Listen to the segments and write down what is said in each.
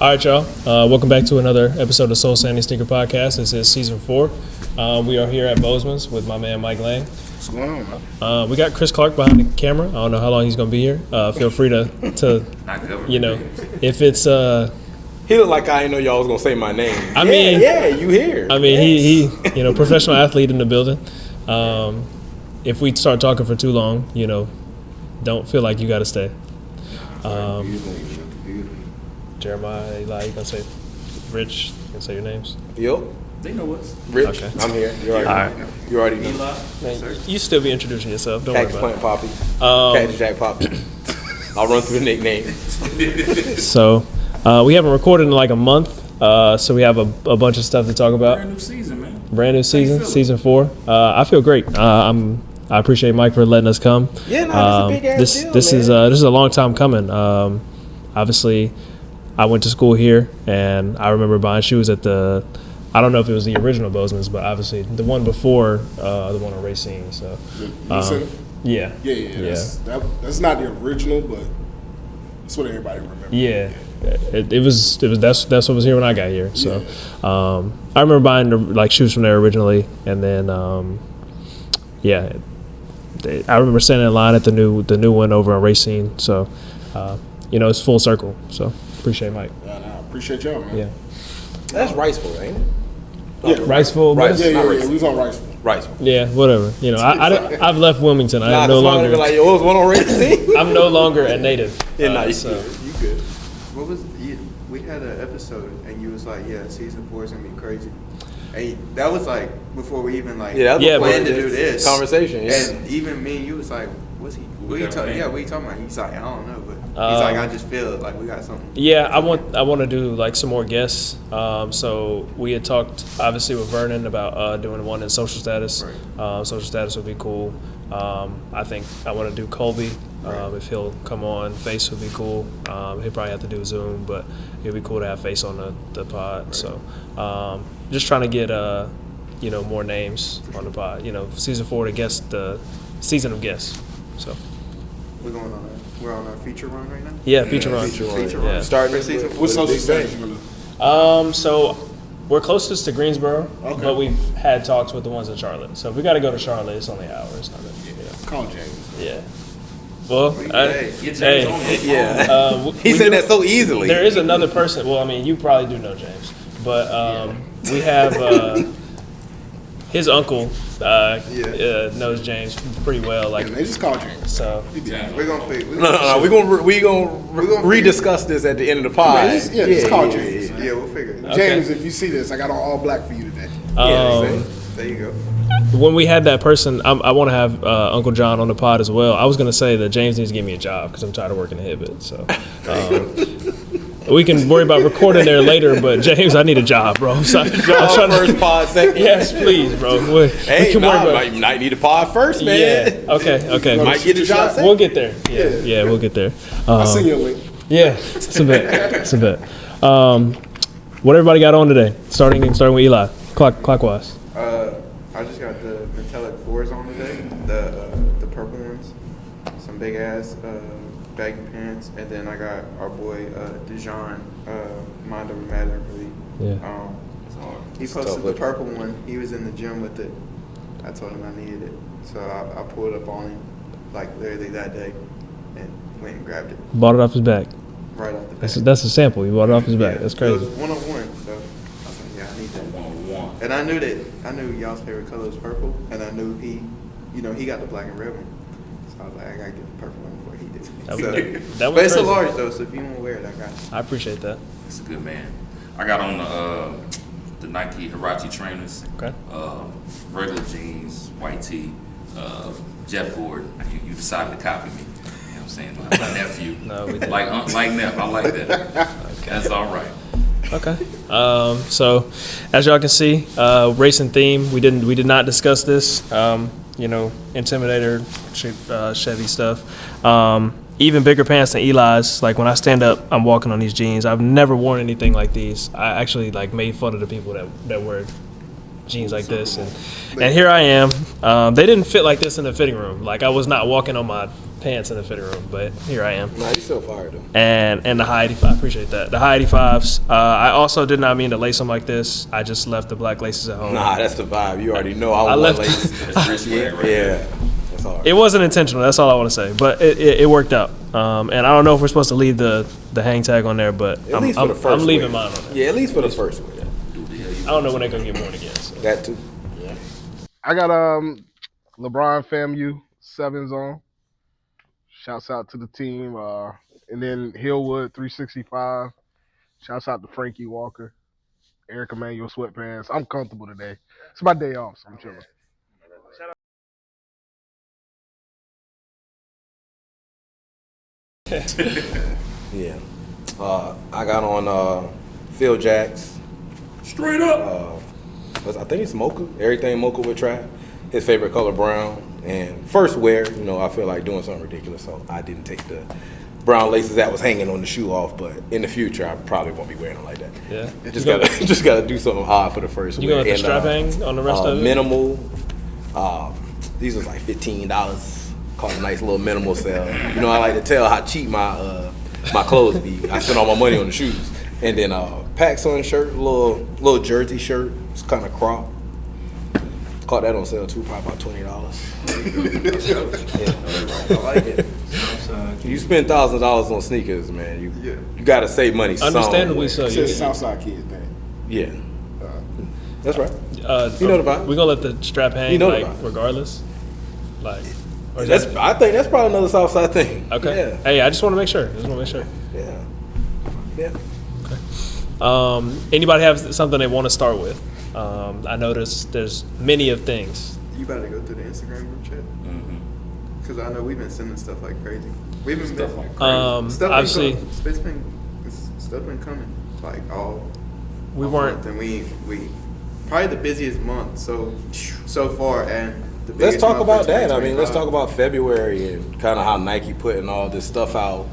All right, y'all. Welcome back to another episode of Sanity Sneaker Podcast. This is season 4. We are here at Bosemans with my man Mike Lang. What's going on, man? We got Chris Clark behind the camera. I don't know how long he's going to be here. Feel free to if it's He looked like I didn't know y'all was gonna say my name. You here? I mean, he professional athlete in the building. If we start talking for too long, don't feel like you got to stay. Jeremiah, Eli, you gonna say Rich? You gonna say your names? Yo, they know us. Rich, Okay. I'm here. You already know. Eli, Man, you still be introducing yourself. Don't Cactus worry Plant about Poppy. Cactus Jack Poppy. I'll run through the nicknames. it. So, we haven't recorded in like a month, so we have a bunch of stuff to talk about. brand new season, man. Brand new season, feel it? season 4. I feel great. I appreciate Mike for letting us come. Yeah, no, it's a big ass deal, this man. is a long time coming. Obviously, I went to school here, and I remember buying shoes at I don't know if it was the original Bosemans, but obviously the one before the one on Racine. So, yeah. That's not the original, but that's what everybody remembers. Yeah. It was that's what was here when I got here. So, I remember buying shoes from there originally, and then I remember standing in line at the new one over on Racine. So, it's full circle. So appreciate Mike. I appreciate y'all, man. Yeah. That's Riceville, ain't it? Yeah, Riceville. Rice. Yeah, Not we racist. was on Riceville. Riceville. Yeah, whatever. I've left Wilmington. I'm no longer. Be like, yo, was one on Racine? I'm no longer a native. Yeah, nah, you so. good. What was we had an episode and you was like, yeah, season 4 is gonna be crazy. And that was like before we even That was planned to before do this conversation. Yeah. And even me and you was like, what's he? What you talking? Yeah, what you talking about? He's like, I don't know, but he's like, I just feel like we got something. Yeah, I want to do some more guests. So we had talked obviously with Vernon about doing one in social status. Right. Social status would be cool. I think I want to do Colby. If he'll come on, Face would be cool. He'll probably have to do Zoom, but it'd be cool to have Face on the pod. Right. So just trying to get more names on the pod. Season 4 to guest the season of guests. So We're on our feature run right now. yeah, feature run. Feature Yeah. run. Starting season 4. What social status you gonna do? So we're closest to Greensboro, Okay. but we've had talks with the ones in Charlotte. So if we got to go to Charlotte, it's only an hour. It's not Call James. Yeah. Well, Get James hey, on it. Yeah. He said that so easily. There is another person. Well, I mean, you probably do know James, but we have his uncle knows James pretty well. Yeah, they just call James. So. We're gonna figure. No. We're gonna rediscuss this at the end of the pod. Just call James. Yeah, we'll figure it. Okay. James, if you see this, I got on all black for you today. There you go. When we had that person, I want to have Uncle John on the pod as well. I was going to say that James needs to give me a job because I'm tired of working at Hibbett. So we can worry about recording there later, but James, I need a job, bro. I'm sorry. First pod, second. Yes, please, bro. We can worry about you might need a pod first, man. Yeah. Okay. Might get a job second. We'll get there. Yeah, we'll get there. I'll send you a link. Yeah, it's a bit. What everybody got on today? Starting with Eli, clockwise. I just got the metallic 4s on today, the purple ones, some big ass baggy pants, and then I got our boy Dijon, Mind Over Matter, really. Yeah. He posted the purple one. He was in the gym with it. I told him I needed it, so I pulled up on him like literally that day, and went and grabbed it Bought it off his back. right off the bat. That's a sample. You bought it off his back. That's It crazy. was 101, so I was like, yeah, I need that. 101. And I knew y'all's favorite color was purple, and I knew he got the black and red one. So I was like, I gotta get the purple one before he did. That was But it's a crazy. large though, so if you want to wear it, I got it. I appreciate that. It's a good man. I got on the Nike Huarache trainers. Okay. Regular jeans, white tee. Jeff Gordon. You decided to copy me. You know what I'm saying? My nephew. No, we didn't. Like Neff. I like that. That's all right. Okay. So, as y'all can see, racing theme. We did not discuss this. Intimidator, Chevy stuff. Even bigger pants than Eli's. Like when I stand up, I'm walking on these jeans. I've never worn anything like these. I actually made fun of the people that wear jeans like this, and here I am. They didn't fit like this in the fitting room. Like I was not walking on my pants in the fitting room, but here I am. Nah, you still fire though. And the high 85, appreciate that. The high 85s. I also did not mean to lace them like this. I just left the black laces at home. Nah, that's the vibe. You already know I left- laces. Yeah, that's hard. It wasn't intentional. That's all I want to say. But it worked out. And I don't know if we're supposed to leave the hang tag on there, but At least for the first I'm leaving wear. mine on there. Yeah, at least for the first one. I don't know when they're gonna get worn again. So. That too. I got LeBron FAMU 7s on. Shouts out to the team. And then Hillwood 365. Shouts out to Frankie Walker. Eric Emanuel sweatpants. I'm comfortable today. It's my day off, so I'm chilling. Yeah. I got on Phil Jacks. Straight up. I think it's mocha. Everything mocha with trap. His favorite color brown. And first wear, I feel like doing something ridiculous, so I didn't take the brown laces that was hanging on the shoe off. But in the future, I probably won't be wearing them like that. Yeah. Just gotta do something hard for the first You wear. gonna let the strap hang on the rest of it? Minimal. These was like $15. Caught a nice little minimal sale. I like to tell how cheap my clothes be. I spend all my money on the shoes. And then PacSun shirt, little jersey shirt. It's kind of cropped. Caught that on sale too, probably about $20. I like it. You spend $1,000s on sneakers, man. You gotta save money. Understandably so. It's just Southside kid thing. Yeah, that's right. You know the vibe. We're gonna let the strap hang You know the like vibe. regardless. Like or is That's. that- I think that's probably another Southside thing. okay. Yeah. Hey, I just want to make sure. Yeah. Anybody have something they want to start with? I noticed there's many of things. You better go through the Instagram group chat. Because I know we've been sending stuff like crazy. We've been stuff like crazy. Obviously, Stuff been coming like all. we all weren't. month, and we probably the busiest month so far, and the Let's biggest talk month for about that. I mean, let's 2025. talk about February and kind of how Nike putting all this stuff out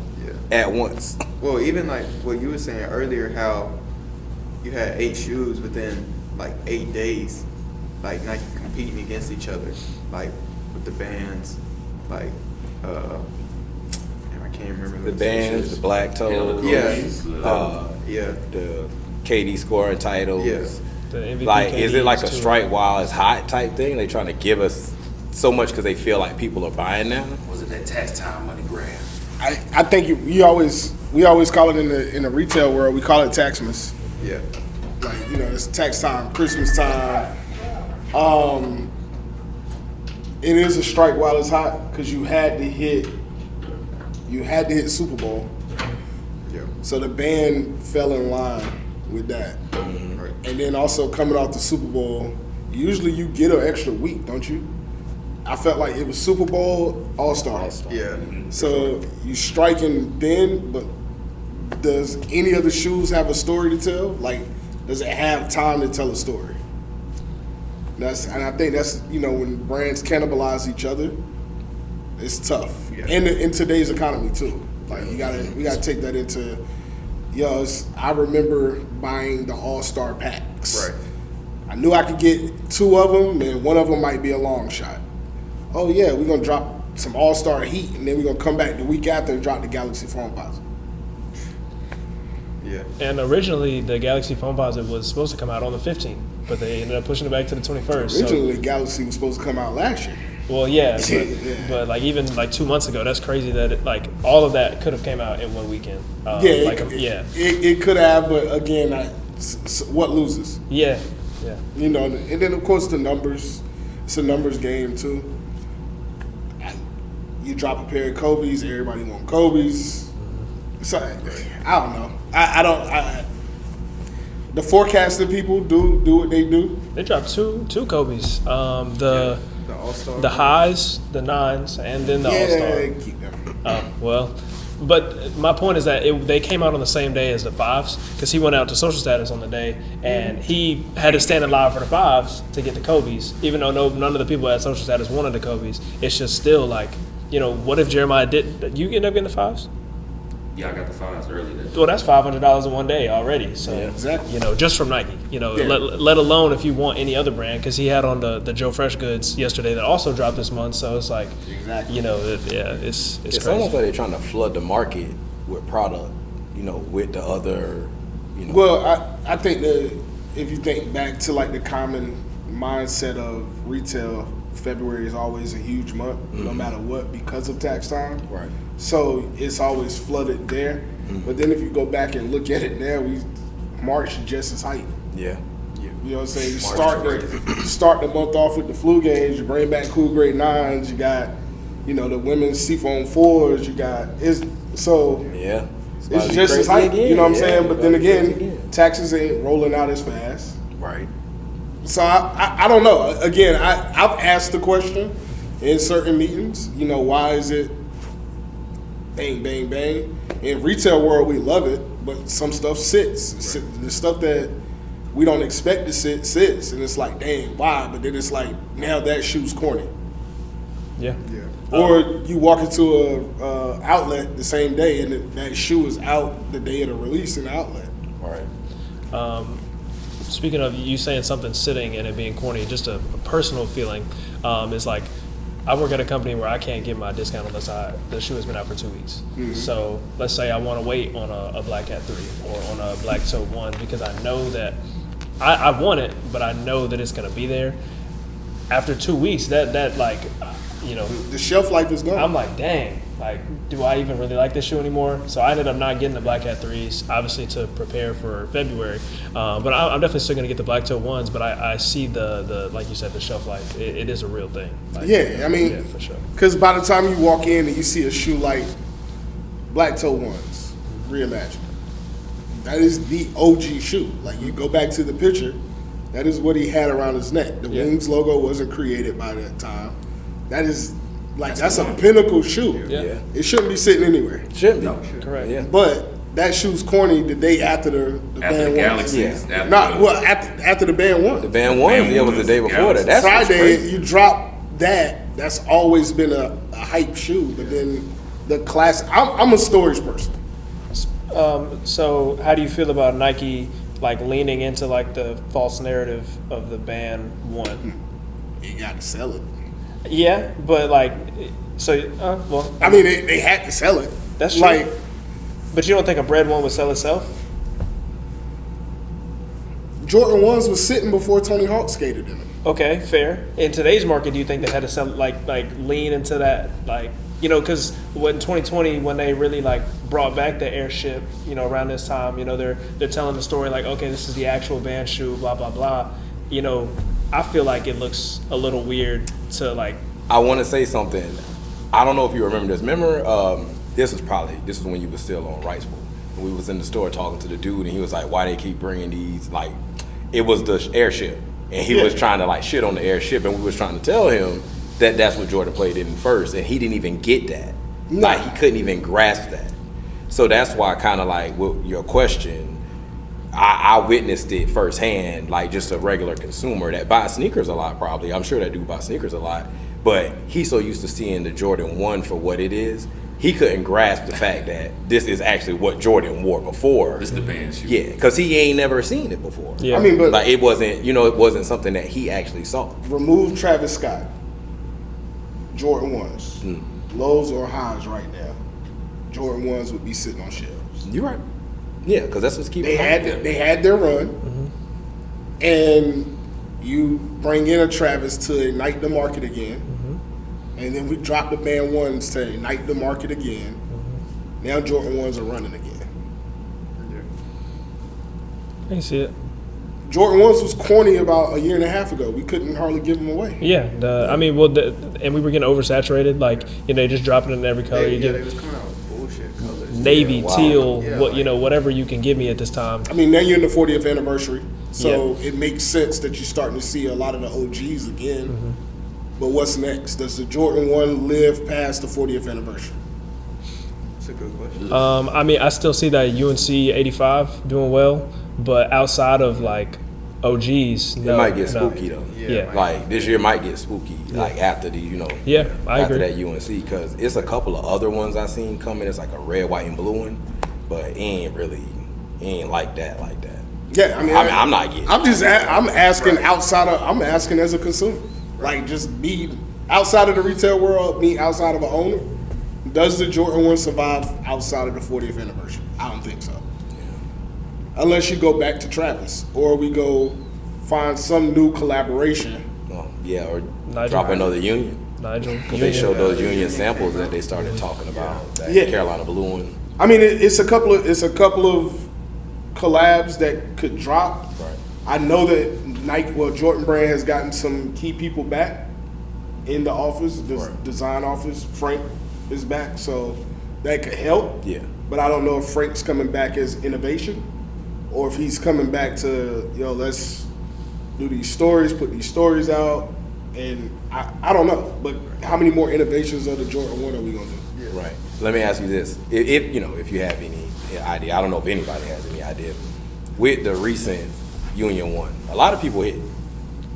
at once. Well, even like what you were saying earlier, how you had 8 shoes within like 8 days, like Nike competing against each other, like with the bands, like I can't remember The those bands, shoes. the black toes, Yeah. the KD scoring titles. Yeah. The MVP Like, is it like a too. strike while it's hot type thing? They trying to give us so much because they feel like people are buying now. Was it that tax time money grab? I think we always call it in the retail world, we call it Taxmas. Yeah. Like, it's tax time, Christmas time. It is a strike while it's hot because you had to hit Super Bowl. Yeah. So the band fell in line with that. Right. And then also coming off the Super Bowl, usually you get an extra week, don't you? I felt like it was Super Bowl, All-Star. Yeah. So you striking then, but does any of the shoes have a story to tell? Like, does it have time to tell a story? And I think that's, when brands cannibalize each other, it's tough. Yeah. And in today's economy too. Like, we gotta take that into. I remember buying the All-Star packs. Right. I knew I could get 2 of them, and one of them might be a long shot. Oh yeah, we're gonna drop some All-Star Heat, and then we're gonna come back the week after and drop the Galaxy Foamposite. Yeah. And originally, the Galaxy Foamposite was supposed to come out on the 15th, but they ended up pushing it back to the 21st. Originally, Galaxy was supposed to come out last year. Well, yeah, Yeah. but like even like 2 months ago, that's crazy that all of that could have came out in one weekend. It could have, but again, what loses? Yeah. And then of course the numbers. It's a numbers game too. You drop a pair of Kobe's, everybody want Kobe's. So I don't know. The forecasting people do what they do. They dropped two Kobe's. The All-Star. the highs, the 9s, and then the All-Star. Keep them. But my point is that they came out on the same day as the 5s because he went out to social status on the day and he had to stand in line for the 5s to get the Kobe's, even though none of the people at social status wanted the Kobe's. It's just still like, what if Jeremiah didn't? You end up getting the 5s? Yeah, I got the 5s early. Well, that's $500 in one day already. So, Exactly. just from Nike. Yeah. Let alone if you want any other brand, because he had on the Joe Fresh goods yesterday that also dropped this month. So it's like, Exactly. It's It's crazy. almost like they're trying to flood the market with product, with the other, Well, I think that if you think back to like the common mindset of retail, February is always a huge month, no matter what, because of tax time. Right. So it's always flooded there. But then if you go back and look at it now, March is just as hype. Yeah. You know what I'm saying? You March start the month off with the flu games. You bring back cool grade 9s. You got, the women's Seafoam 4s. You got Yeah. It's just as hype. You know what I'm saying? But then again, taxes ain't rolling out as fast. Right. So I don't know. Again, I've asked the question in certain meetings. Why is it bang, bang, bang? In retail world, we love it, but some stuff sits. The stuff that we don't expect to sit sits, and it's like, dang, why? But then it's like, now that shoe's corny. Yeah. Or you walk into a outlet the same day, and that shoe is out the day of the release in the outlet. Right. Speaking of you saying something sitting and it being corny, just a personal feeling is like, I work at a company where I can't get my discount unless the shoe has been out for 2 weeks. So let's say I want to wait on a Black Cat 3 or on a Black Toe 1 because I know that I want it, but I know that it's going to be there. After 2 weeks, that like, The shelf life is gone. I'm like, dang, like, do I even really like this shoe anymore? So I ended up not getting the Black Hat 3s, obviously to prepare for February. But I'm definitely still going to get the Black Toe 1s, but I see the like you said, the shelf life. It is a real thing. Like, Yeah, I mean, yeah, for sure. Because by the time you walk in and you see a shoe like Black Toe 1s, reimagined, that is the OG shoe. Like, you go back to the picture, that is what he had around his neck. The Wings logo wasn't created by that time. That is, like, that's a pinnacle shoe. Yeah. It shouldn't be sitting anywhere. Shouldn't be. No. Correct. Yeah. But that shoe's corny the day after the After band the won. Galaxies. Yeah. After Not, the- well, after the band won. The band won. Band It was the day won. before that. That's what's Friday, crazy. you drop that. That's always been a hype shoe. But then the class, I'm a stories person. So how do you feel about Nike like leaning into like the false narrative of the band 1? You got to sell it. Yeah, but like, so well, I mean, they had to sell it. That's true. Like, but you don't think a bread 1 would sell itself? Jordan 1s was sitting before Tony Hawk skated in them. Okay, fair. In today's market, do you think they had to sell like lean into that, like, because when 2020 when they really like brought back the airship, around this time, they're telling the story like, okay, this is the actual band shoe, blah blah blah. I feel like it looks a little weird to like. I want to say something. I don't know if you remember this. Remember, this was when you were still on Riceville. We was in the store talking to the dude, and he was like, "Why they keep bringing these?" Like, it was the airship, and he was trying to like shit on the airship, and we was trying to tell him that that's what Jordan played in first, and he didn't even get that. No. Like, he couldn't even grasp that. So that's why, kind of like with your question, I witnessed it firsthand, like just a regular consumer that buys sneakers a lot. Probably, I'm sure that dude buys sneakers a lot, but he's so used to seeing the Jordan 1 for what it is. He couldn't grasp the fact that this is actually what Jordan wore before. This is the band shoe. Yeah, because he ain't never seen it before. Yeah. I mean, but Like, it wasn't something that he actually saw. remove Travis Scott, Jordan 1s, lows or highs right now. Jordan 1s would be sitting on shelves. You're right. Yeah, because that's what's keeping. They had their run, and you bring in a Travis to ignite the market again, and then we drop the band 1s to ignite the market again. Now Jordan 1s are running again. I can see it. Jordan 1s was corny about a year and a half ago. We couldn't hardly give them away. Yeah, and we were getting oversaturated. Like, they just dropping it in every color. You they get was coming out with bullshit colors. navy, Yeah, wow. teal, Yeah, whatever you can give me at this time. I mean, now you're in the 40th anniversary, so it makes sense that you're starting to see a lot of the OGs again. But what's next? Does the Jordan 1 live past the 40th anniversary? That's a good question. I still see that UNC 85 doing well, but outside of like OGs. It might get spooky though. Yeah. Like this year might get spooky. Like after the Yeah, I after agree. that UNC, because it's a couple of other ones I seen coming. It's like a red, white, and blue one, but it ain't like that. Yeah, I mean, I'm not getting. I'm asking I'm asking as a consumer, like just be outside of the retail world, me outside of an owner. Does the Jordan 1 survive outside of the 40th anniversary? I don't think so. Unless you go back to Travis, or we go find some new collaboration. Or Nigel. drop another Union. Nigel. Because they showed those Union samples that they started talking about. That Yeah. Carolina blue one. I mean, it's a couple of collabs that could drop. Right. I know that Jordan Brand has gotten some key people back in the office, the design office. Frank is back, so that could help. Yeah. But I don't know if Frank's coming back as innovation, or if he's coming back to let's do these stories, put these stories out, and I don't know. But how many more innovations of the Jordan 1 are we gonna do? Right. Let me ask you this: if you have any idea, I don't know if anybody has any idea, with the recent Union 1, a lot of people hit.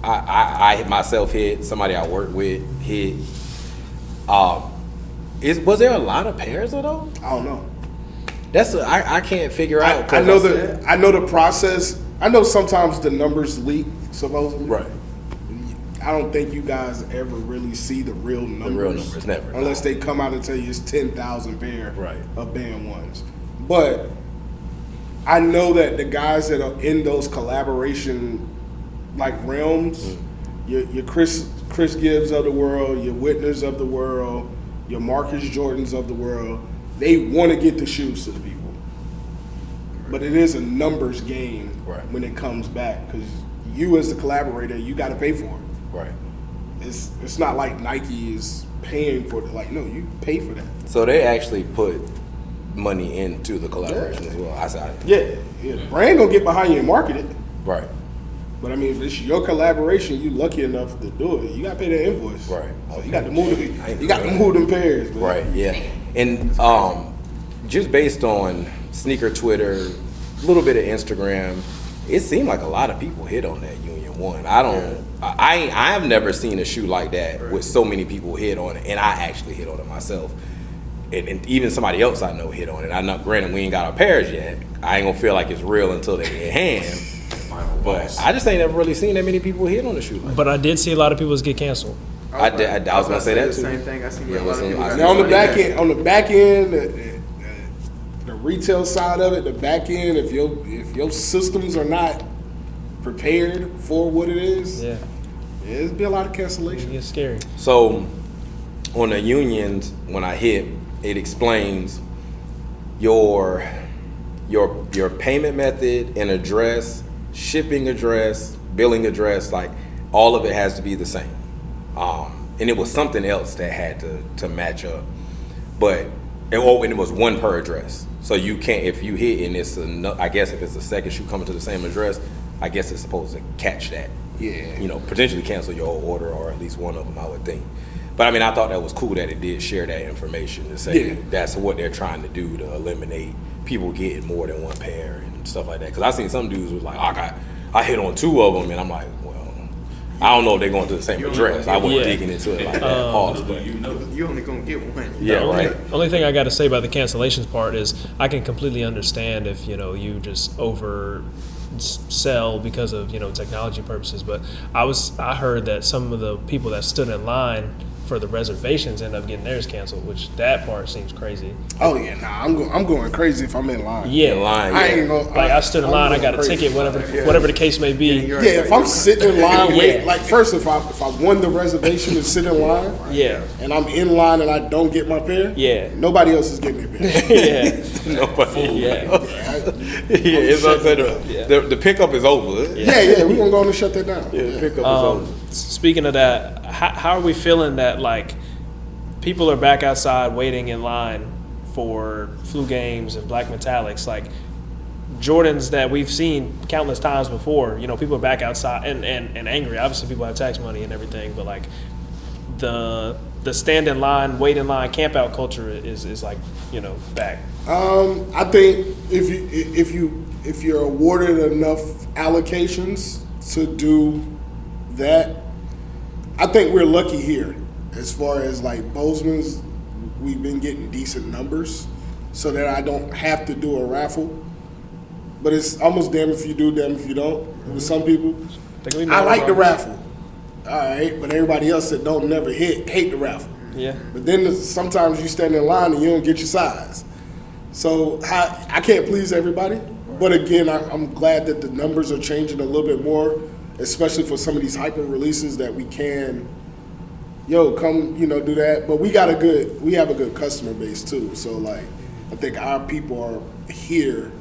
I myself hit. Somebody I work with hit. Was there a lot of pairs of those? I don't know. I can't figure out. I know the process. I know sometimes the numbers leak, supposedly. Right. I don't think you guys ever really see the real numbers. The real numbers, never. Unless they come out and tell you it's 10,000 pair Right. of Band 1s. But I know that the guys that are in those collaboration realms, your Chris Gibbs of the world, your Whitners of the world, your Marcus Jordans of the world, they want to get the shoes to the people. But it is a numbers game when it comes back, because you as the collaborator, you got to pay for it. Right. It's not like Nike is paying for it. Like, no, you pay for that. So they actually put money into the collaboration as well. Yeah. The brand gonna get behind you and market it. Right. But I mean, if it's your collaboration, you lucky enough to do it. You got to pay the invoice. Right. So you got to move them. You got to move them pairs. Man. Right. Yeah. And just based on sneaker Twitter, a little bit of Instagram, it seemed like a lot of people hit on that Union 1. I have never seen a shoe like that with so many people hit on it, and I actually hit on it myself. And even somebody else I know hit on it. I know, granted, we ain't got our pairs yet. I ain't gonna feel like it's real until they get hand. But I just ain't never really seen that many people hit on the shoe. But I did see a lot of people get canceled. I was gonna say that too. Same thing. I seen Yeah, a lot of people. Now on the back end, the retail side of it, the back end, if your systems are not prepared for what it is, there's be a lot of cancellation. It gets scary. So on the Unions, when I hit, it explains your payment method and address, shipping address, billing address, like all of it has to be the same. And it was something else that had to match up, and it was one per address. So you can't, if you hit and it's I guess if it's the second shoe coming to the same address, I guess it's supposed to catch that. Yeah. Potentially cancel your whole order, or at least one of them, I would think. But I mean, I thought that was cool that it did share that information to say that's what they're trying to do, to eliminate people getting more than one pair and stuff like that. Because I seen some dudes was like, I hit on 2 of them, and I'm like, well, I don't know if they're going to the same address. I wasn't digging into it like that. Pause, but you only gonna get one. Yeah, right. Only thing I got to say about the cancellations part is I can completely understand if you just over sell because of technology purposes, but I heard that some of the people that stood in line for the reservations end up getting theirs canceled, which that part seems crazy. Oh yeah, I'm going crazy if I'm in line. Yeah, in line. I ain't gonna. I stood in line, I got a ticket, whatever the case may be. Yeah, if I'm sitting in line, first if I won the reservation to sit in line, and I'm in line and I don't get my pair, nobody else is getting their pair. Nobody. It's what I'm saying. The pickup is over. Yeah, we're gonna go on and shut that down. Yeah, the pickup is over. Speaking of that, how are we feeling that people are back outside waiting in line for flu games and black metallics, like Jordans that we've seen countless times before? People are back outside and angry. Obviously, people have tax money and everything, but the stand in line, wait in line, camp out culture is back. I think if you're awarded enough allocations to do that. I think we're lucky here as far as like Bosemans. We've been getting decent numbers so that I don't have to do a raffle. But it's almost damn if you do, damn if you don't. With some people, I like the raffle. All right, but everybody else that don't never hate the raffle. Yeah. But then sometimes you stand in line and you don't get your size. So I can't please everybody. But again, I'm glad that the numbers are changing a little bit more, especially for some of these hyper releases that we can, come, do that. But we have a good customer base too. So like, I think our people are here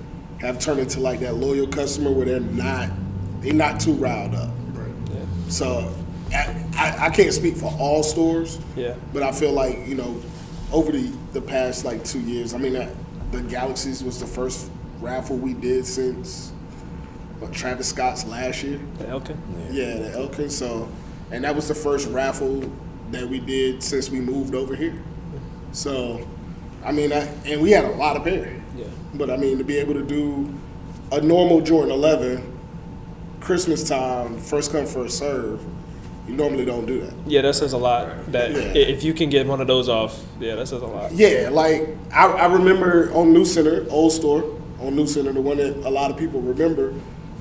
have turned into like that loyal customer where they're not too riled up. Right. Yeah. So I can't speak for all stores. Yeah. But I feel like, over the past like 2 years, I mean, the Galaxies was the first raffle we did since Travis Scott's last year. The Elkin? Yeah, the Elkin. So, and that was the first raffle that we did since we moved over here. So, I mean, and we had a lot of pair. Yeah. But I mean, to be able to do a normal Jordan 11, Christmas time, first come, first serve, you normally don't do that. Yeah, that says a lot. If you can get one of those off, that says a lot. Yeah, like I remember on New Center, old store, on New Center, the one that a lot of people remember,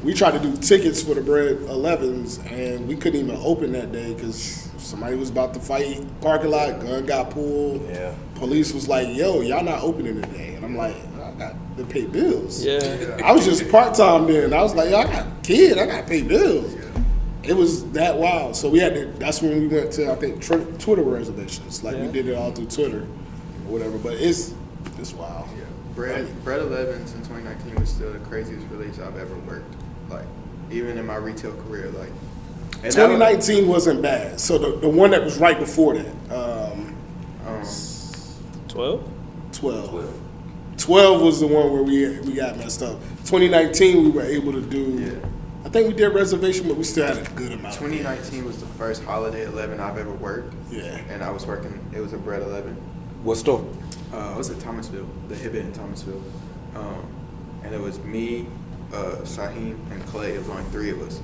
we tried to do tickets for the Bread 11s, and we couldn't even open that day because somebody was about to fight parking lot, gun got pulled. Yeah. Police was like, yo, y'all not opening today. And I'm like, I got to pay bills. Yeah. I was just part-time then. I was like, yo, I got a kid, I got to pay bills. It was that wild. So that's when we went to, I think, Twitter reservations. Like, we did it all through Twitter or whatever. But it's wild. Yeah. Bread 11s in 2019 was still the craziest release I've ever worked. Like, even in my retail career, like. 2019 wasn't bad. So the one that was right before that. 12? 12 was the one where we got messed up. 2019 we were able to do. Yeah. I think we did reservation, but we still had a good amount. 2019 was the first holiday 11 I've ever worked. Yeah. And I was working. It was a Bread 11. What store? It was at Thomasville, the Hibbett in Thomasville. And it was me, Saheem, and Clay. It was only three of us.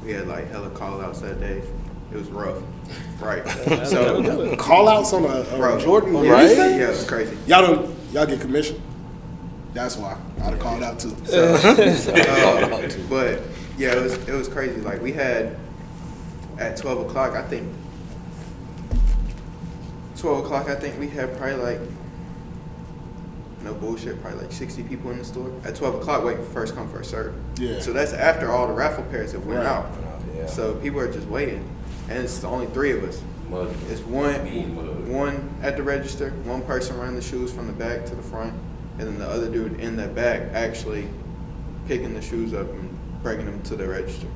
We had like hella call outs that day. It was rough. Right. So Call outs on a Jordan, yeah, right? Yeah, it was crazy. Y'all get commission. That's why I'd have called out too. But yeah, it was crazy. Like we had at 12 o'clock, I think we had probably like, no bullshit, probably like 60 people in the store at 12 o'clock waiting for first come, first serve. Yeah. So that's after all the raffle pairs that went out. Yeah. So people are just waiting. And it's only three of us. It's one at the register, one person running the shoes from the back to the front, and then the other dude in that back actually picking the shoes up and bringing them to the register.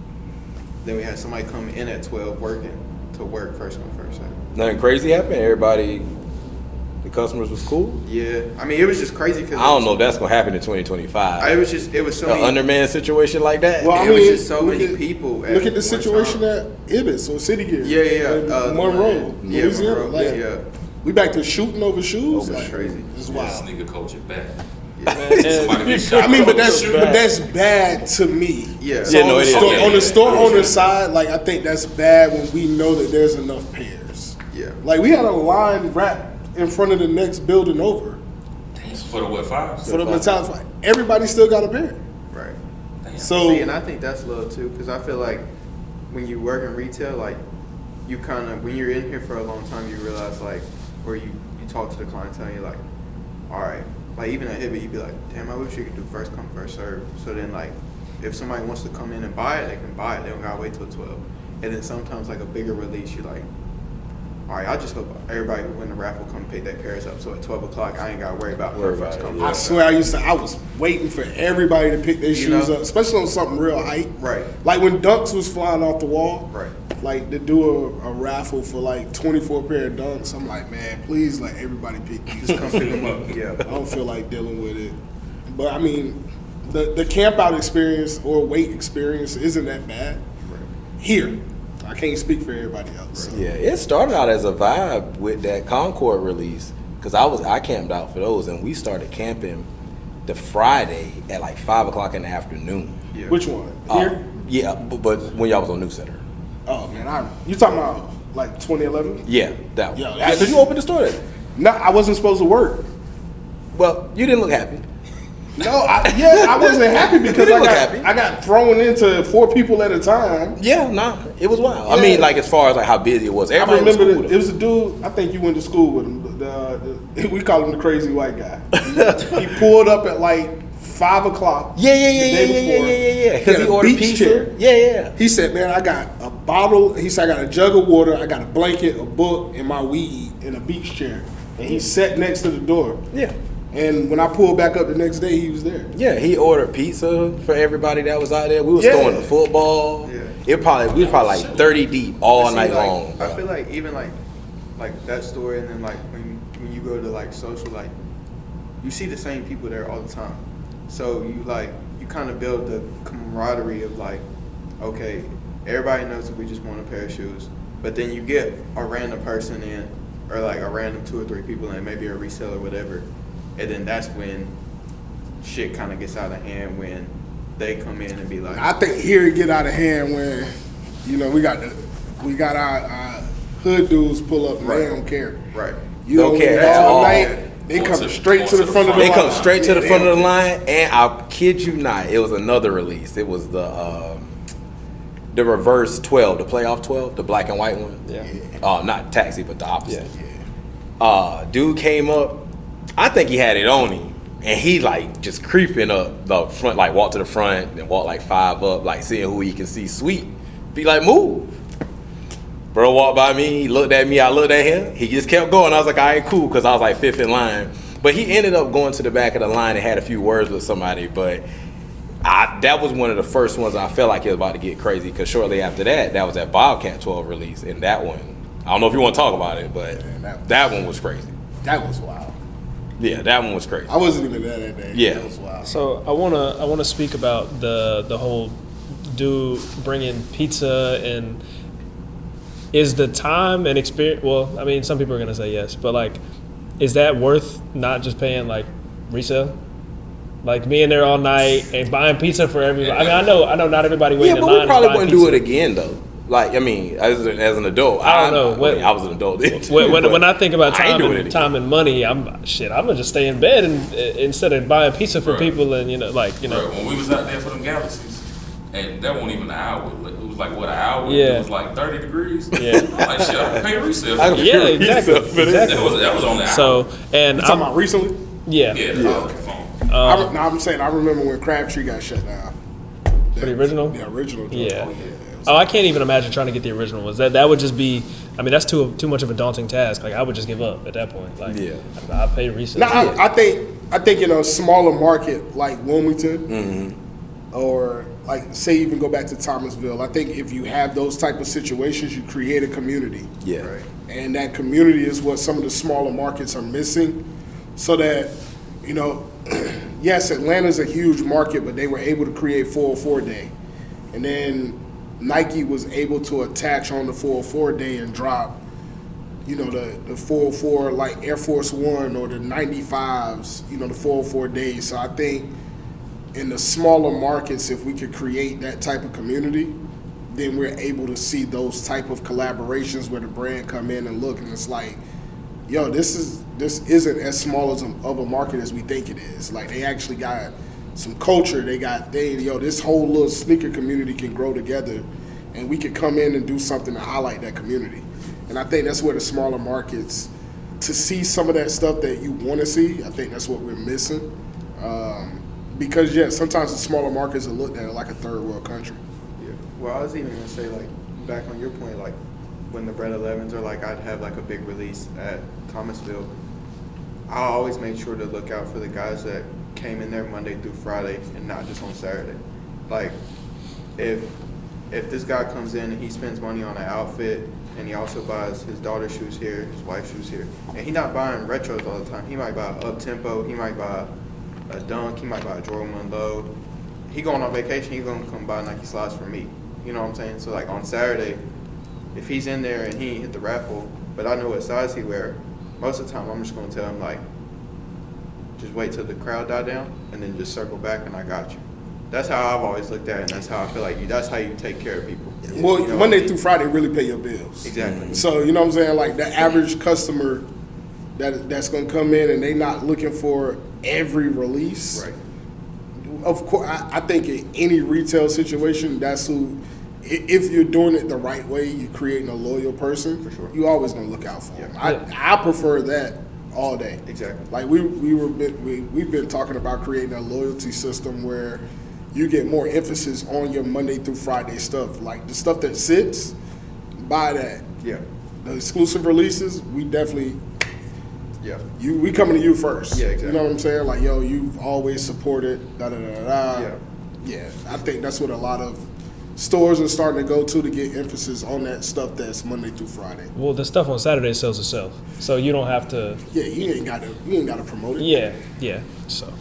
Then we had somebody come in at 12 working to work first come, first serve. Nothing crazy happened? Everybody, the customers was cool? Yeah. I mean, it was just crazy because I don't know if that's going to happen in 2025. It was so many. Underman situation like that? Well, I It mean, was just so look many at- people. Look at the one situation time. at Ibbot's or City Gear. Yeah. in Monroe, Yeah, Louisiana. Monroe. Like, Yeah. we back to shooting over shoes. That's Like, crazy. It's Yeah, wild. sneaker culture back. And- Somebody get shot. I mean, but that's bad to me. Yeah. So Yeah, no, on, it the is. store, Yeah, on the yeah, store yeah. owner side, like I think that's bad when we know that there's enough pairs. Yeah. Like we had a line wrapped in front of the next building over For the what, five? for the metallic fight. Everybody still got a pair. Right. So See, and I think that's love too, because I feel like when you work in retail, like you kind of, when you're in here for a long time, you realize like, or you talk to the clientele, and you're like, all right, like even at Hibbett, you'd be like, damn, I wish you could do first come, first serve. So then like, if somebody wants to come in and buy it, they can buy it. They don't gotta wait till 12. And then sometimes like a bigger release, you're like, all right, I just hope everybody who win the raffle come pick their pairs up. So at 12 o'clock, I ain't gotta worry about first come, I first swear I was waiting for everybody to pick their You shoes know? up, especially on something real hype. Right. Like when Dunks was flying off the wall. Right. Like to do a raffle for like 24 pair of Dunks. I'm like, man, please let everybody pick these. Come pick them up. Yeah. I don't feel like dealing with it. But I mean, the camp out experience or wait experience isn't that bad. Right. Here. I can't speak for everybody else. So. Yeah, it started out as a vibe with that Concord release because I camped out for those, and we started camping the Friday at like 5 o'clock in the afternoon. Yeah. Which one? Here? Yeah, but when y'all was on New Center. Oh man, you talking about like 2011? Yeah, that one. Yo, Yeah, because you opened the store then. No, I wasn't supposed to work. Well, you didn't look happy. No, I wasn't happy because didn't look happy. I got thrown into 4 people at a time. Yeah, nah, it was wild. Yeah. I mean, like as far as like how busy it was. I Everybody remember was cool with it was a dude. I think you went to school with him. We call him the crazy white guy. He pulled up at like 5 o'clock. Yeah. the day before. Because he had a ordered beach pizza. chair. Yeah. He said, "Man, I got a bottle." He said, "I got a jug of water. I got a blanket, a book, and my weed in a beach chair." And he sat next to the door. Yeah. And when I pulled back up the next day, he was there. Yeah, he ordered pizza for everybody that was out there. We was Yeah. going to football. Yeah. We was probably like 30 deep all See, night like, long. I feel like even like that story, and then like when you go to like social, like you see the same people there all the time. So you kind of build the camaraderie of like, okay, everybody knows that we just want a pair of shoes, but then you get a random person in, or like a random 2 or 3 people in, maybe a reseller or whatever, and then that's when shit kind of gets out of hand when they come in and be like, I think here it get out of hand when, we got our hood dudes pull up and they don't care. right. You Don't know, care all at all. night. They Going come to- straight to going the front of the They line. come straight to the Yeah, front they of the don't line, and I kid you not, it was another release. It was the reverse 12, the playoff 12, the black and white one. Yeah. Not taxi, but the opposite. Dude came up. I think he had it on him, and he like just creeping up the front, like walk to the front, then walk like 5 up, like seeing who he can see. Sweet, be like, move. Bro walked by me, he looked at me, I looked at him. He just kept going. I was like, all right, cool, because I was like 5th in line. But he ended up going to the back of the line and had a few words with somebody. But that was one of the first ones I felt like it was about to get crazy, because shortly after that was that Bobcat 12 release. And that one, I don't know if you want to talk about it, but that one was crazy. That was wild. Yeah, that one was crazy. I wasn't even there that day. Yeah. That was wild. So I wanna speak about the whole dude bringing pizza, and is the time and experience. Well, I mean, some people are gonna say yes, but like, is that worth not just paying like resale? Like being there all night and buying pizza for everybody. I mean, I know not everybody waiting Yeah, in but line. we probably to buy wouldn't pizza. do it again though. Like, I mean, as an adult, I don't know. I was an adult then. When I think about I ain't doing it again. time and money, I'm gonna just stay in bed and instead of buying pizza for Right. people and Right, when we was out there for them galaxies, and that wasn't even an hour. It was like, what, an hour? Yeah. It was like 30 degrees. Yeah. I'm like, shit, I can pay resale. I can Yeah, pay exactly. resale for that. That was on the hour. So and You talking I'm about recently? yeah, Yeah, the phone. I'm saying I remember when Crabtree got shut down. for the original. The original. joint. Yeah. Oh, Oh, I can't even imagine trying to get the original ones. That would just be. I mean, that's too much of a daunting task. Like I would just give up at that point. Like Yeah. I pay resale. Now, I think in a smaller market like Wilmington, or like say even go back to Thomasville, I think if you have those type of situations, you create a community. Yeah. Right. And that community is what some of the smaller markets are missing. So that, yes, Atlanta's a huge market, but they were able to create 404 Day. And then Nike was able to attach on the 404 Day and drop, the 404 like Air Force One or the 95s, the 404 Days. So I think in the smaller markets, if we could create that type of community, then we're able to see those type of collaborations where the brand come in and look, and it's like, yo, this isn't as small of a market as we think it is. Like they actually got some culture. This whole little sneaker community can grow together, and we could come in and do something to highlight that community. And I think that's where the smaller markets, to see some of that stuff that you want to see, I think that's what we're missing. Because sometimes the smaller markets are looked at like a third world country. Yeah. Well, I was even gonna say, like, back on your point, like when the Bread 11s or like I'd have like a big release at Thomasville, I always made sure to look out for the guys that came in there Monday through Friday and not just on Saturday. Like, if this guy comes in and he spends money on an outfit and he also buys his daughter's shoes here, his wife's shoes here, and he's not buying retros all the time. He might buy up tempo, he might buy a Dunk, he might buy a Jordan 1 Low. He going on vacation, he gonna come buy Nike slides for me. You know what I'm saying? So like on Saturday, if he's in there and he ain't hit the raffle, but I know what size he wear, most of the time I'm just gonna tell him like, just wait till the crowd die down and then just circle back and I got you. That's how I've always looked at it, and that's how I feel like that's how you take care of people. Well, You know what I Monday mean? through Friday really pay your bills. Exactly. So you know what I'm saying? Like the average customer that's gonna come in and they not looking for every release. Right. Of course, I think in any retail situation, that's who. If you're doing it the right way, you're creating a loyal person. For sure. You always gonna look out for them. Yeah. I prefer that all day. Exactly. Like we've been talking about creating a loyalty system where you get more emphasis on your Monday through Friday stuff. Like the stuff that sits, buy that. Yeah. The exclusive releases, we definitely Yeah. we coming to you first. Yeah, exactly. You know what I'm saying? Like, yo, you've always supported da da da da. Yeah. Yeah. I think that's what a lot of stores are starting to go to get emphasis on that stuff that's Monday through Friday. Well, the stuff on Saturday sells itself, so you don't have to. Yeah, you ain't gotta promote it. Yeah. So,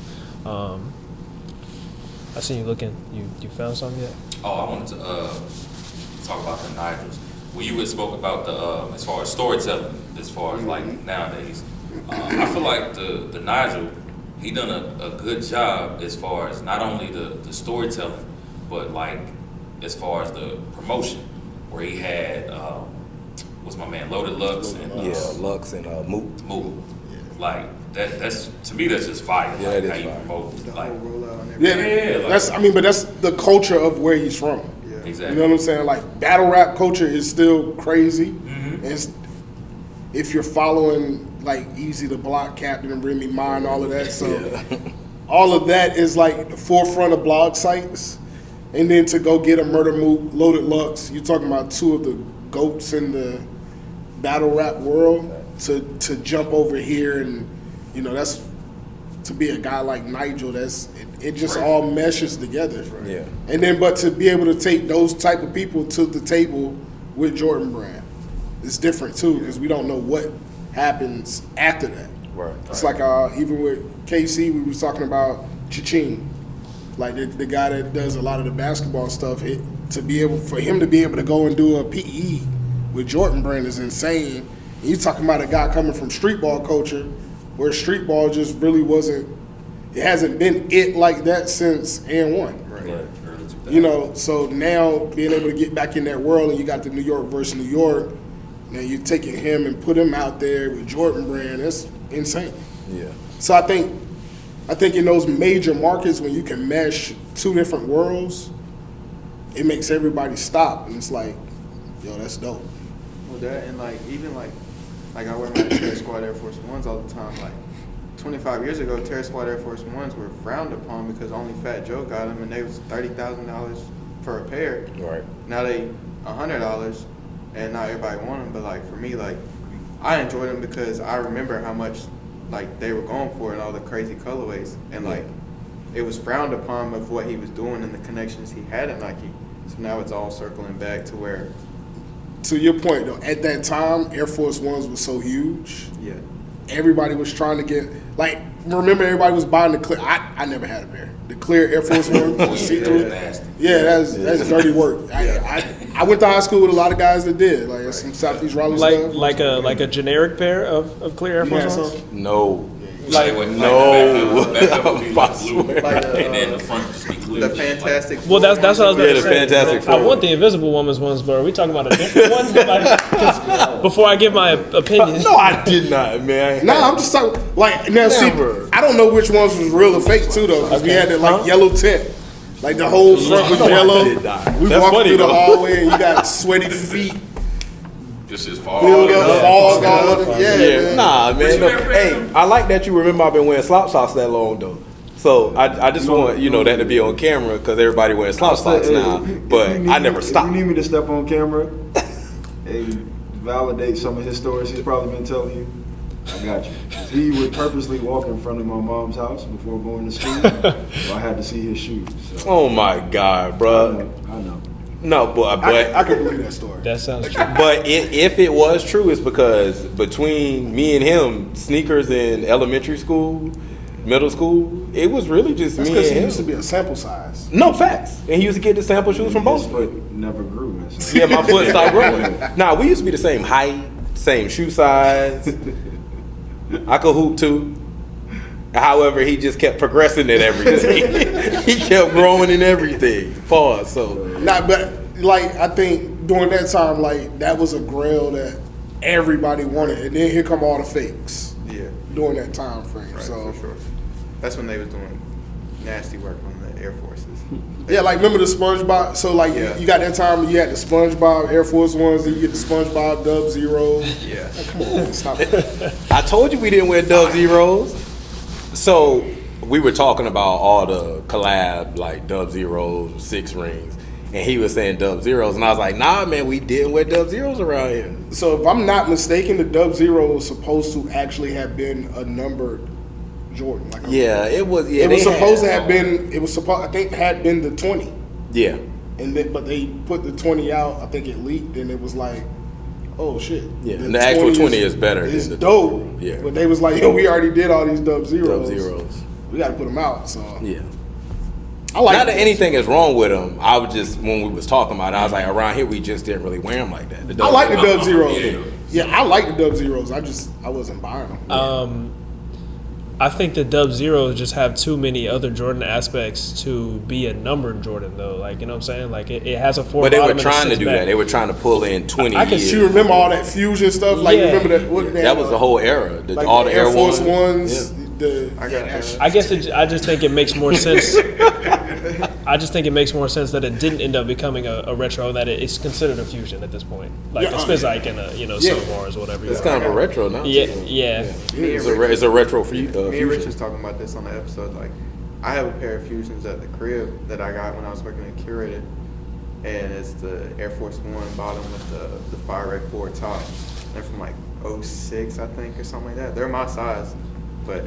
I seen you looking. You found something yet? Oh, I wanted to talk about the Nigels. When you had spoke about the as far as storytelling, as far as like nowadays, I feel like the Nigel, he done a good job as far as not only the storytelling, but like as far as the promotion, where he had what's my man Loaded Lux and Lux and Moot. Like that's to me that's just fire. Yeah, like, it is how you fire. promote The like whole rollout and Yeah, everything. like- but that's the culture of where he's from. Yeah. exactly. You know what I'm saying? Like battle rap culture is still crazy. It's, if you're following like Easy to Block, Captain and Remy Ma and all of that, so all of that is like the forefront of blog sites. And then to go get a Murder Moot, Loaded Lux, you're talking about two of the goats in the battle rap world. To jump over here and that's to be a guy like Nigel. It just all meshes together. Yeah. And then, but to be able to take those type of people to the table with Jordan Brand, it's different too because we don't know what happens after that. Right. It's like even with KC, we was talking about Cha-Ching, like the guy that does a lot of the basketball stuff. For him to be able to go and do a PE with Jordan Brand is insane. And you talking about a guy coming from street ball culture, where street ball just really wasn't. It hasn't been it like that since &1. Right. Early 2000s. So now being able to get back in that world, and you got the New York versus New York, and you're taking him and put him out there with Jordan Brand. That's insane. Yeah. So I think in those major markets when you can mesh two different worlds, it makes everybody stop, and it's like, yo, that's dope. Well, that and even I wear my Terror Squad Air Force Ones all the time. Like 25 years ago, Terror Squad Air Force Ones were frowned upon because only Fat Joe got them, and they was $30,000 for a pair. Right. Now they $100, and not everybody want them. But like for me, like I enjoy them because I remember how much like they were going for and all the crazy colorways, and like it was frowned upon of what he was doing and the connections he had at Nike. So now it's all circling back to where. To your point though, at that time, Air Force Ones was so huge. Yeah. Everybody was trying to get remember everybody was buying the clear. I never had a pair. The clear Air Force Ones, the see-through. Nasty. Yeah, that's dirty work. I went to high school with a lot of guys that did, like some Southeast Raleigh stuff. Like a generic pair of clear Air You had Force some? Ones? No. Like, No. the back up would be like blue, Like the, and then the front would just be clear. The Fantastic Well, that's what I was Yeah, going the to say. Fantastic I Four. want the Invisible Woman's ones, but are we talking about a different one? Like, 'cause before I give my opinion. No, I did not, man. No, I'm just talking now. Never. See, I don't know which ones was real or fake too though, because we had that yellow tint, like the whole front was No, I yellow. did not. We That's walked funny, through the though. hallway and you got sweaty feet, Just as far. filled up, fog all over. Yeah, man. nah, man. you No, never hey, had? I like that you remember I've been wearing slouch socks that long though. So I just want that to be on camera because everybody wearing slouch socks now. But I never If stopped. you need me to step on camera and validate some of his stories he's probably been telling you, I got you. He would purposely walk in front of my mom's house before going to school, so I had to see his shoes. So, Oh my God, I bro. know. No, but I can believe that story. That sounds true. But if it was true, it's because between me and him, sneakers in elementary school, middle school, it was really just That's me because and he him. used to be a sample size. No, facts. And he used to get the sample shoes from His both. foot never grew. Man, so. Yeah, my foot stopped growing. Nah, we used to be the same height, same shoe size. I could hoop too. However, he just kept progressing in everything. He kept growing in everything. Pause. So, But like I think during that time, like that was a grail that everybody wanted, and then here come all the fakes. Yeah. During that time frame, Right, so for sure. That's when they was doing nasty work on the Air Forces. yeah, like remember the SpongeBob? So like Yeah. you got that time you had the SpongeBob Air Force Ones, then you get the SpongeBob Dub Zeros. Yeah. Come on, stop it. I told you we didn't wear Dub Zeros. So, we were talking about all the collab, like Dub Zeros, 6 rings. And he was saying Dub Zeros. And I was like, nah, man, we didn't wear Dub Zeros around here. So if I'm not mistaken, the Dub Zero was supposed to actually have been a numbered Jordan. Like Yeah, it was. Yeah, it was they supposed to had- have been. It was supposed. I think had been the 20, Yeah. and then but they put the 20 out. I think it leaked, and it was like, oh shit. Yeah, and the actual 20 is better It's than the dope. 20. Yeah. But they was like, yo, we already did all these Dub Zeros. Dub Zeros. We got to put them out. So Yeah. I like Not that it. anything is wrong with them. I was just, when we was talking about it, I was like, around here, we just didn't really wear them like that. I like the Dub Zeros. Zeros. Yeah, I like the Dub Zeros. I wasn't buying them. I think the Dub Zeros just have too many other Jordan aspects to be a numbered Jordan, though. Like, you know what I'm saying? Like, it has a 4 But they bottom were and a trying to 6 do back. that. They were trying to pull in 20 I can years. still remember all that fusion stuff. Like, Yeah. remember that? What, That was the whole era. like All the the Air Force Ones. Ones. Yeah. I got that. I guess I just think it makes more sense. I just think it makes more sense that it didn't end up becoming a retro, that it's considered a fusion at this point. Like Yeah, a Spizike and a, Silmars or whatever. It's kind of a retro now. Yeah, too. yeah. It's a retro for you. Me and fusion. Rich was talking about this on the episode. Like, I have a pair of Fusions at the crib that I got when I was working at Curated, and it's the Air Force One bottom with the Fire Red 4 top. They're from like 06, I think, or something like that. They're my size, but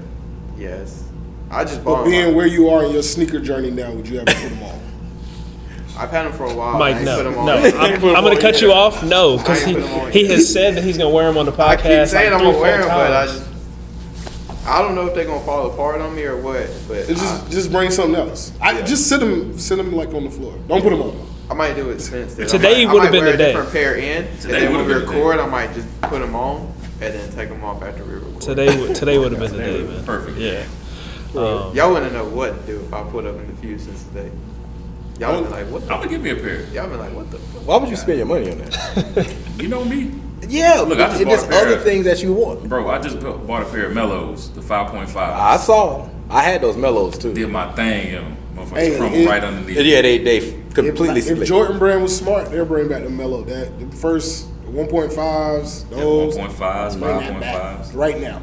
yes, I just bought But being them. where you are in your sneaker journey now, would you ever put them on? I've had them for a while. I Mike, ain't no, put 'em on. no. I'm going to cut you off. No, because I ain't put 'em on he yet. has said that he's going to wear them on the podcast. I keep saying like I'm gonna 3-4 wear them, but times. I don't know if they're gonna fall apart on me or what. But It's just bring something else. Just sit them like on the floor. Don't put them on. I might do it since then. Today I might would've been wear the day. a different pair in, and Today then when we would've been the record, I might just put them on and then take them off after we record. Today would have been the day, man. Perfect. Yeah. Y'all wouldn't know what to do if I put up in the Fusions today. Y'all would be like, what I'm the? gonna give me a pair. Y'all be like, what the fuck? Why would you spend your money on that? You know me, Yeah, Look, I just and bought there's a pair other of- things that you want. bro. I just bought a pair of Mellows, the 5.5. I saw. I had those mellows too. Did my thing, and motherfuckers Hey, crumbled it- right underneath. Yeah, they completely If split. Jordan Brand was smart, they'll bring back the Mellow. That the first 1.5s, Yeah, those 1.5s, bring that back 5.5s. right now.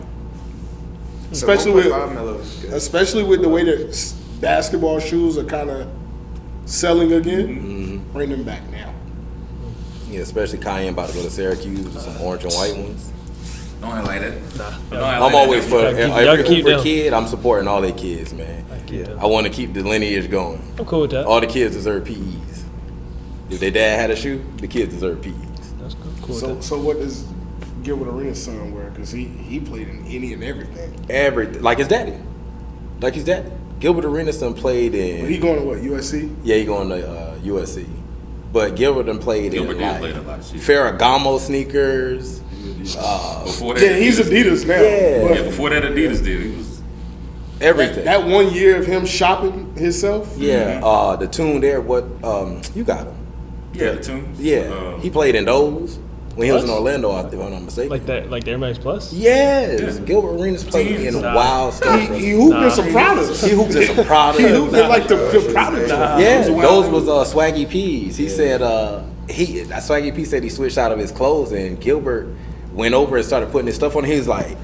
The Especially with 1.5 Mellow is good. especially with the way that basketball shoes are kind of selling again. Bring them back now. Yeah, especially Cayenne about to go to Syracuse with some orange and white ones. Don't act like that. Don't act I'm like always that. for Y'all keep- y'all every keep Hooper them. kid. I'm supporting all their kids, man. Yeah. I want to keep the lineage going. I'm cool with that. All the kids deserve PEs. If their dad had a shoe, the kids deserve PEs. That's cool with that. So what does Gilbert Arenas' son wear? Because he played in any and everything. Everything, like his daddy, like his daddy. Gilbert Arenas done played in. But he going to what, USC? Yeah, he going to USC. But Gilbert done played Gilbert in did like play in a lot of shit. Ferragamo sneakers. Before that, Yeah, he's Adidas now. Yeah. But Yeah, before that Adidas did. He was Everything. that 1 year of him shopping himself. Yeah, the tune there. What you got him? the tunes. Yeah, he played in those when he was in Orlando. If I'm not mistaken. Like that, like the Air Max Plus? Yes, Yeah. Gilbert Arenas played in Nah. wild stuff. He hooped in some Pradas. He hooped in some Prada. He hooped in like the Prada. Yeah, It was those wild. was Swaggy P's. He said Swaggy P said he switched out of his clothes, and Gilbert went over and started putting his stuff on. He was like,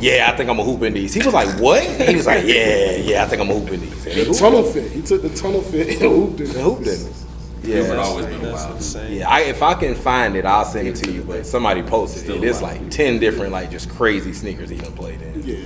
"Yeah, I think I'm a hoop in these." He was like, "What?" He was like, "Yeah, I think I'm a hoop in these." And he The hooped tunnel fit. He took the tunnel fit and hooped in in it. it. Hooped in it. Gilbert Yeah, always been That's wild. insane. yeah. If I can find it, I'll send it to you. But somebody posted Still it. It's wild. like 10 different, like just crazy sneakers he done played in. Yeah.